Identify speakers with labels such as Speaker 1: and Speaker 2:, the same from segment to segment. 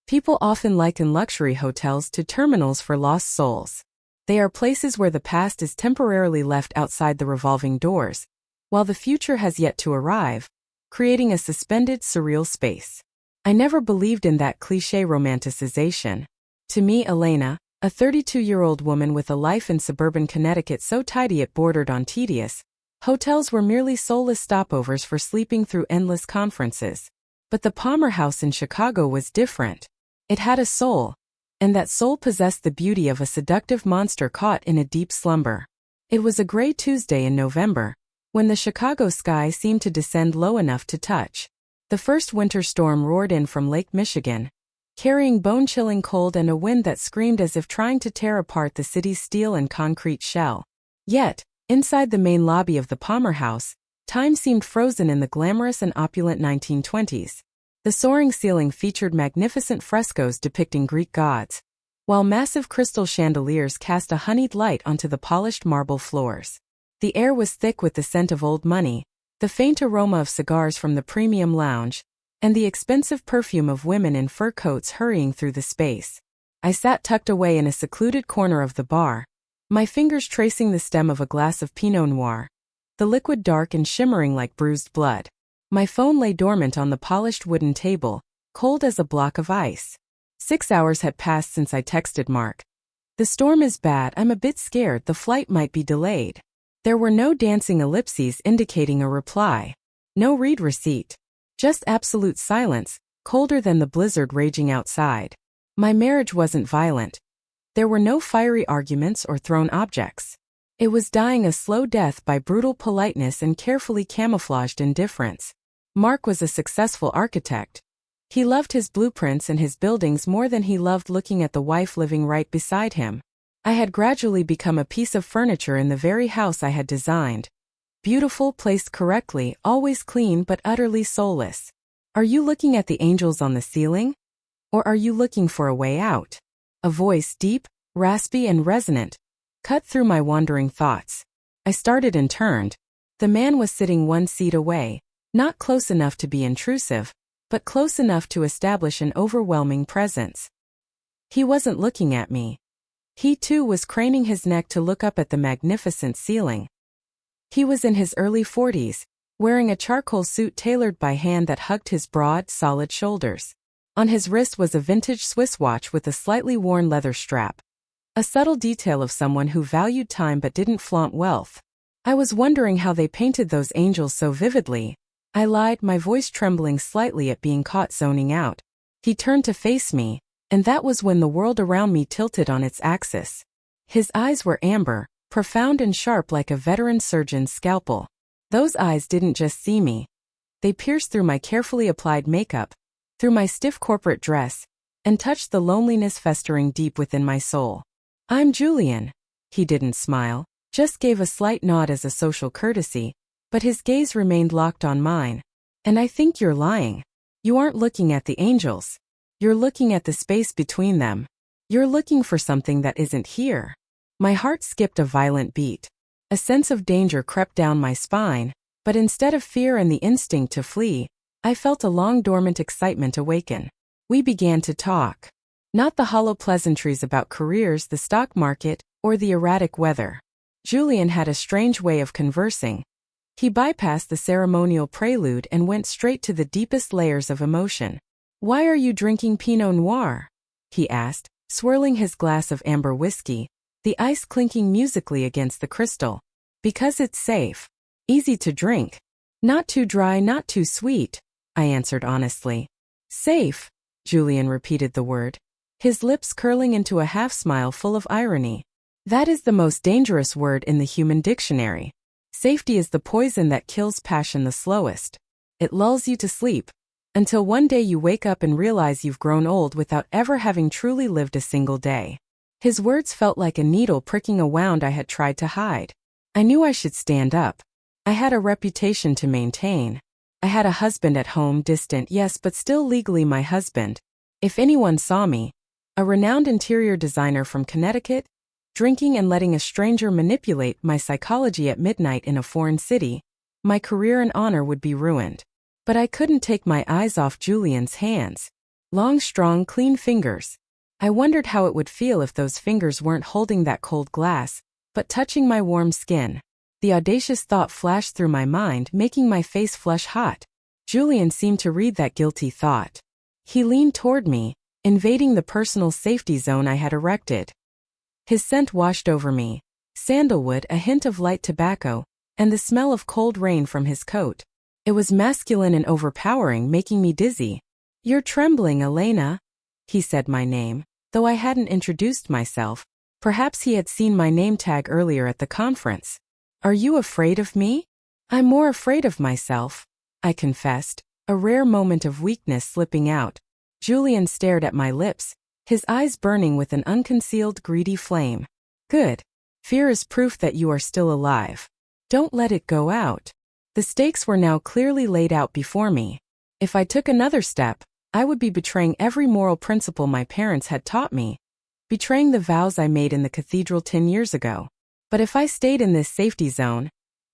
Speaker 1: People often liken luxury hotels to terminals for lost souls. They are places where the past is temporarily left outside the revolving doors, while the future has yet to arrive, creating a suspended, surreal space. I never believed in that cliché romanticization. To me, Elena, a 32-year-old woman with a life in suburban Connecticut so tidy it bordered on tedious, hotels were merely soulless stopovers for sleeping through endless conferences. But the Palmer House in Chicago was different. It had a soul, and that soul possessed the beauty of a seductive monster caught in a deep slumber. It was a gray Tuesday in November, when the Chicago sky seemed to descend low enough to touch. The first winter storm roared in from Lake Michigan, carrying bone-chilling cold and a wind that screamed as if trying to tear apart the city's steel and concrete shell. Yet, inside the main lobby of the Palmer House, time seemed frozen in the glamorous and opulent 1920s. The soaring ceiling featured magnificent frescoes depicting Greek gods, while massive crystal chandeliers cast a honeyed light onto the polished marble floors. The air was thick with the scent of old money, the faint aroma of cigars from the premium lounge, and the expensive perfume of women in fur coats hurrying through the space. I sat tucked away in a secluded corner of the bar, my fingers tracing the stem of a glass of Pinot Noir, the liquid dark and shimmering like bruised blood. My phone lay dormant on the polished wooden table, cold as a block of ice. 6 hours had passed since I texted Mark. "The storm is bad, I'm a bit scared, the flight might be delayed." There were no dancing ellipses indicating a reply. No read receipt. Just absolute silence, colder than the blizzard raging outside. My marriage wasn't violent. There were no fiery arguments or thrown objects. It was dying a slow death by brutal politeness and carefully camouflaged indifference. Mark was a successful architect. He loved his blueprints and his buildings more than he loved looking at the wife living right beside him. I had gradually become a piece of furniture in the very house I had designed. Beautiful, placed correctly, always clean but utterly soulless. Are you looking at the angels on the ceiling? Or are you looking for a way out? A voice, deep, raspy and resonant, cut through my wandering thoughts. I started and turned. The man was sitting one seat away, not close enough to be intrusive, but close enough to establish an overwhelming presence. He wasn't looking at me. He too was craning his neck to look up at the magnificent ceiling. He was in his early 40s, wearing a charcoal suit tailored by hand that hugged his broad, solid shoulders. On his wrist was a vintage Swiss watch with a slightly worn leather strap. A subtle detail of someone who valued time but didn't flaunt wealth. I was wondering how they painted those angels so vividly. I lied, my voice trembling slightly at being caught zoning out. He turned to face me, and that was when the world around me tilted on its axis. His eyes were amber, profound and sharp like a veteran surgeon's scalpel. Those eyes didn't just see me. They pierced through my carefully applied makeup, through my stiff corporate dress, and touched the loneliness festering deep within my soul. "I'm Julian." He didn't smile, just gave a slight nod as a social courtesy, but his gaze remained locked on mine. "And I think you're lying. You aren't looking at the angels. You're looking at the space between them. You're looking for something that isn't here." My heart skipped a violent beat. A sense of danger crept down my spine, but instead of fear and the instinct to flee, I felt a long dormant excitement awaken. We began to talk. Not the hollow pleasantries about careers, the stock market, or the erratic weather. Julian had a strange way of conversing. He bypassed the ceremonial prelude and went straight to the deepest layers of emotion. "Why are you drinking Pinot Noir?" he asked, swirling his glass of amber whiskey, the ice clinking musically against the crystal. "Because it's safe. Easy to drink. Not too dry, not too sweet," I answered honestly. "Safe," Julian repeated the word, his lips curling into a half-smile full of irony. "That is the most dangerous word in the human dictionary. Safety is the poison that kills passion the slowest. It lulls you to sleep, until one day you wake up and realize you've grown old without ever having truly lived a single day." His words felt like a needle pricking a wound I had tried to hide. I knew I should stand up. I had a reputation to maintain. I had a husband at home, distant, yes, but still legally my husband. If anyone saw me, a renowned interior designer from Connecticut, drinking and letting a stranger manipulate my psychology at midnight in a foreign city, my career and honor would be ruined. But I couldn't take my eyes off Julian's hands. Long, strong, clean fingers. I wondered how it would feel if those fingers weren't holding that cold glass, but touching my warm skin. The audacious thought flashed through my mind, making my face flush hot. Julian seemed to read that guilty thought. He leaned toward me, invading the personal safety zone I had erected. His scent washed over me. Sandalwood, a hint of light tobacco, and the smell of cold rain from his coat. It was masculine and overpowering, making me dizzy. "You're trembling, Elena," he said my name, though I hadn't introduced myself. Perhaps he had seen my name tag earlier at the conference. "Are you afraid of me?" "I'm more afraid of myself," I confessed, a rare moment of weakness slipping out. Julian stared at my lips, his eyes burning with an unconcealed greedy flame. "Good. Fear is proof that you are still alive. Don't let it go out." The stakes were now clearly laid out before me. If I took another step, I would be betraying every moral principle my parents had taught me, betraying the vows I made in the cathedral 10 years ago. But if I stayed in this safety zone,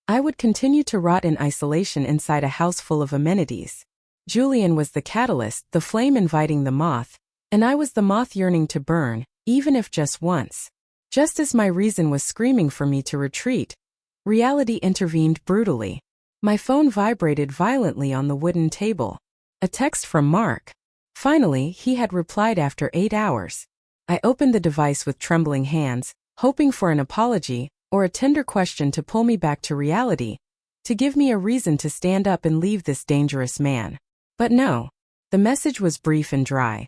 Speaker 1: I would continue to rot in isolation inside a house full of amenities. Julian was the catalyst, the flame inviting the moth, and I was the moth yearning to burn, even if just once. Just as my reason was screaming for me to retreat, reality intervened brutally. My phone vibrated violently on the wooden table. A text from Mark. Finally, he had replied after 8 hours. I opened the device with trembling hands, hoping for an apology or a tender question to pull me back to reality, to give me a reason to stand up and leave this dangerous man. But no. The message was brief and dry.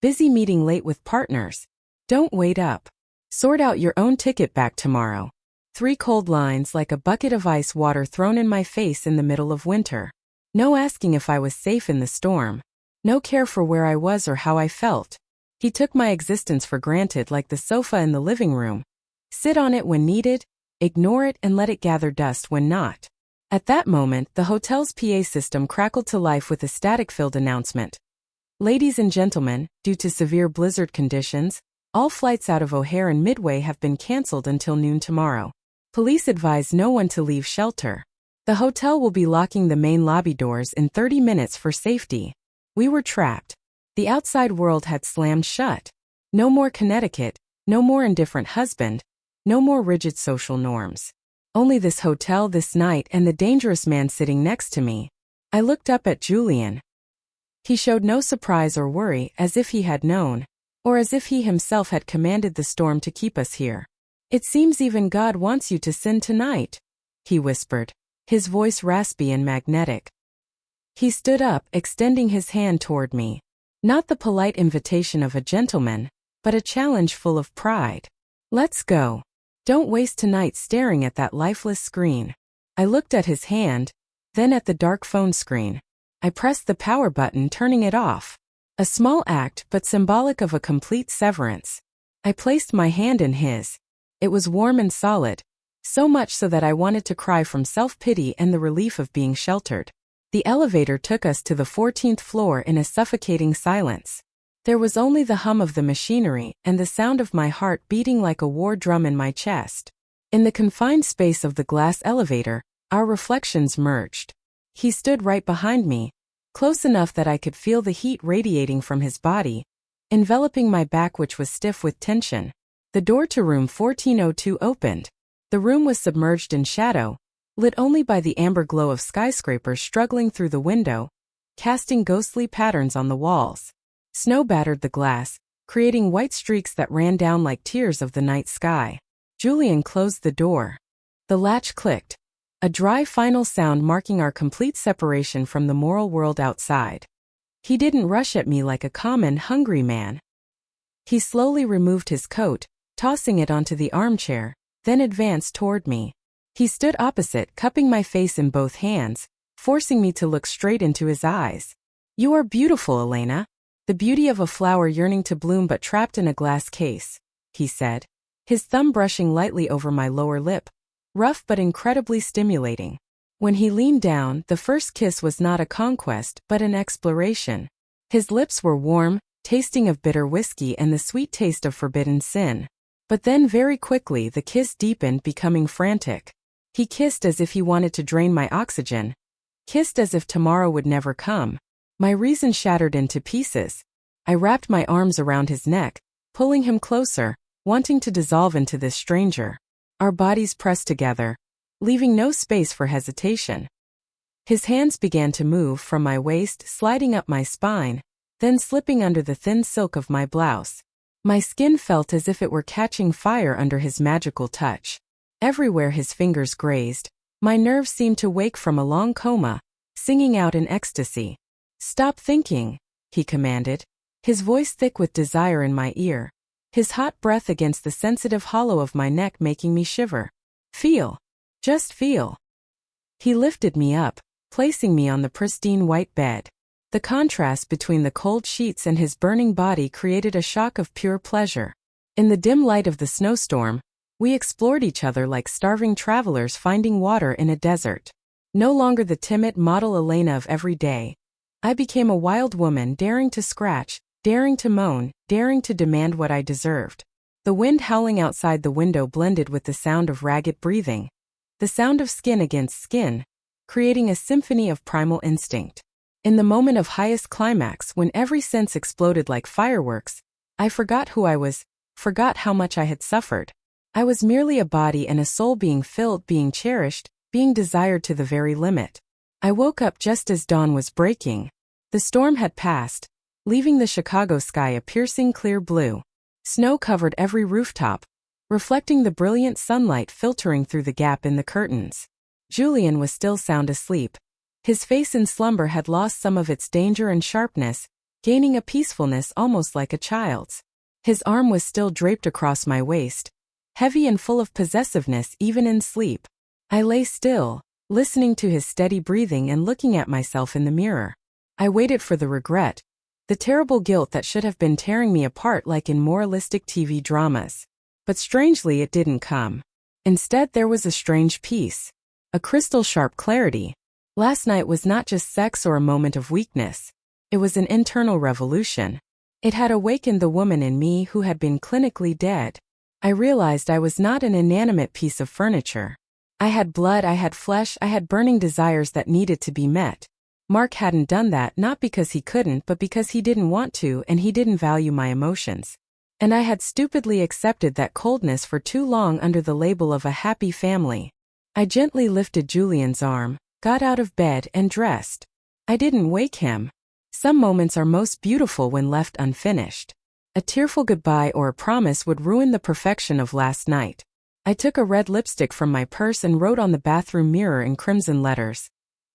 Speaker 1: "Busy meeting late with partners. Don't wait up. Sort out your own ticket back tomorrow." 3 cold lines like a bucket of ice water thrown in my face in the middle of winter. No asking if I was safe in the storm. No care for where I was or how I felt. He took my existence for granted like the sofa in the living room. Sit on it when needed, ignore it and let it gather dust when not. At that moment, the hotel's PA system crackled to life with a static-filled announcement. "Ladies and gentlemen, due to severe blizzard conditions, all flights out of O'Hare and Midway have been canceled until noon tomorrow. Police advise no one to leave shelter. The hotel will be locking the main lobby doors in 30 minutes for safety." We were trapped. The outside world had slammed shut. No more Connecticut, no more indifferent husband, no more rigid social norms. Only this hotel this night and the dangerous man sitting next to me. I looked up at Julian. He showed no surprise or worry, as if he had known, or as if he himself had commanded the storm to keep us here. "It seems even God wants you to sin tonight," he whispered, his voice raspy and magnetic. He stood up, extending his hand toward me. Not the polite invitation of a gentleman, but a challenge full of pride. "Let's go. Don't waste tonight staring at that lifeless screen." I looked at his hand, then at the dark phone screen. I pressed the power button, turning it off. A small act, but symbolic of a complete severance. I placed my hand in his. It was warm and solid, so much so that I wanted to cry from self-pity and the relief of being sheltered. The elevator took us to the 14th floor in a suffocating silence. There was only the hum of the machinery and the sound of my heart beating like a war drum in my chest. In the confined space of the glass elevator, our reflections merged. He stood right behind me, close enough that I could feel the heat radiating from his body, enveloping my back which was stiff with tension. The door to room 1402 opened. The room was submerged in shadow, lit only by the amber glow of skyscrapers struggling through the window, casting ghostly patterns on the walls. Snow battered the glass, creating white streaks that ran down like tears of the night sky. Julian closed the door. The latch clicked, a dry final sound marking our complete separation from the moral world outside. He didn't rush at me like a common, hungry man. He slowly removed his coat, tossing it onto the armchair, then advanced toward me. He stood opposite, cupping my face in both hands, forcing me to look straight into his eyes. "You are beautiful, Elena. The beauty of a flower yearning to bloom but trapped in a glass case," he said, his thumb brushing lightly over my lower lip, rough but incredibly stimulating. When he leaned down, the first kiss was not a conquest but an exploration. His lips were warm, tasting of bitter whiskey and the sweet taste of forbidden sin. But then very quickly the kiss deepened, becoming frantic. He kissed as if he wanted to drain my oxygen, kissed as if tomorrow would never come. My reason shattered into pieces. I wrapped my arms around his neck, pulling him closer, wanting to dissolve into this stranger. Our bodies pressed together, leaving no space for hesitation. His hands began to move from my waist, sliding up my spine, then slipping under the thin silk of my blouse. My skin felt as if it were catching fire under his magical touch. Everywhere his fingers grazed, my nerves seemed to wake from a long coma, singing out in ecstasy. "Stop thinking," he commanded, his voice thick with desire in my ear, his hot breath against the sensitive hollow of my neck making me shiver. "Feel. Just feel." He lifted me up, placing me on the pristine white bed. The contrast between the cold sheets and his burning body created a shock of pure pleasure. In the dim light of the snowstorm, we explored each other like starving travelers finding water in a desert. No longer the timid model Elena of every day, I became a wild woman daring to scratch, daring to moan, daring to demand what I deserved. The wind howling outside the window blended with the sound of ragged breathing, the sound of skin against skin, creating a symphony of primal instinct. In the moment of highest climax, when every sense exploded like fireworks, I forgot who I was, forgot how much I had suffered. I was merely a body and a soul being filled, being cherished, being desired to the very limit. I woke up just as dawn was breaking. The storm had passed, leaving the Chicago sky a piercing clear blue. Snow covered every rooftop, reflecting the brilliant sunlight filtering through the gap in the curtains. Julian was still sound asleep. His face in slumber had lost some of its danger and sharpness, gaining a peacefulness almost like a child's. His arm was still draped across my waist, heavy and full of possessiveness even in sleep. I lay still, listening to his steady breathing and looking at myself in the mirror. I waited for the regret, the terrible guilt that should have been tearing me apart like in moralistic TV dramas. But strangely it didn't come. Instead there was a strange peace, a crystal-sharp clarity. Last night was not just sex or a moment of weakness. It was an internal revolution. It had awakened the woman in me who had been clinically dead. I realized I was not an inanimate piece of furniture. I had blood, I had flesh, I had burning desires that needed to be met. Mark hadn't done that not because he couldn't but because he didn't want to and he didn't value my emotions. And I had stupidly accepted that coldness for too long under the label of a happy family. I gently lifted Julian's arm, got out of bed and dressed. I didn't wake him. Some moments are most beautiful when left unfinished. A tearful goodbye or a promise would ruin the perfection of last night. I took a red lipstick from my purse and wrote on the bathroom mirror in crimson letters,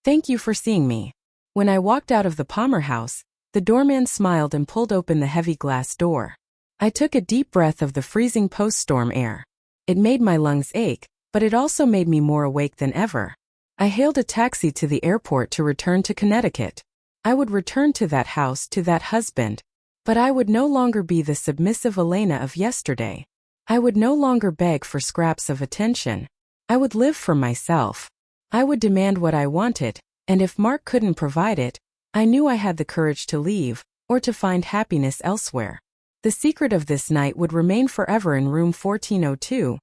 Speaker 1: "Thank you for seeing me." When I walked out of the Palmer house, the doorman smiled and pulled open the heavy glass door. I took a deep breath of the freezing post-storm air. It made my lungs ache, but it also made me more awake than ever. I hailed a taxi to the airport to return to Connecticut. I would return to that house, to that husband. But I would no longer be the submissive Elena of yesterday. I would no longer beg for scraps of attention. I would live for myself. I would demand what I wanted, and if Mark couldn't provide it, I knew I had the courage to leave, or to find happiness elsewhere. The secret of this night would remain forever in room 1402,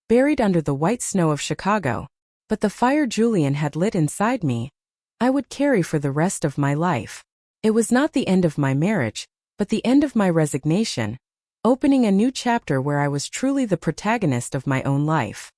Speaker 1: buried under the white snow of Chicago. But the fire Julian had lit inside me, I would carry for the rest of my life. It was not the end of my marriage, but the end of my resignation, opening a new chapter where I was truly the protagonist of my own life.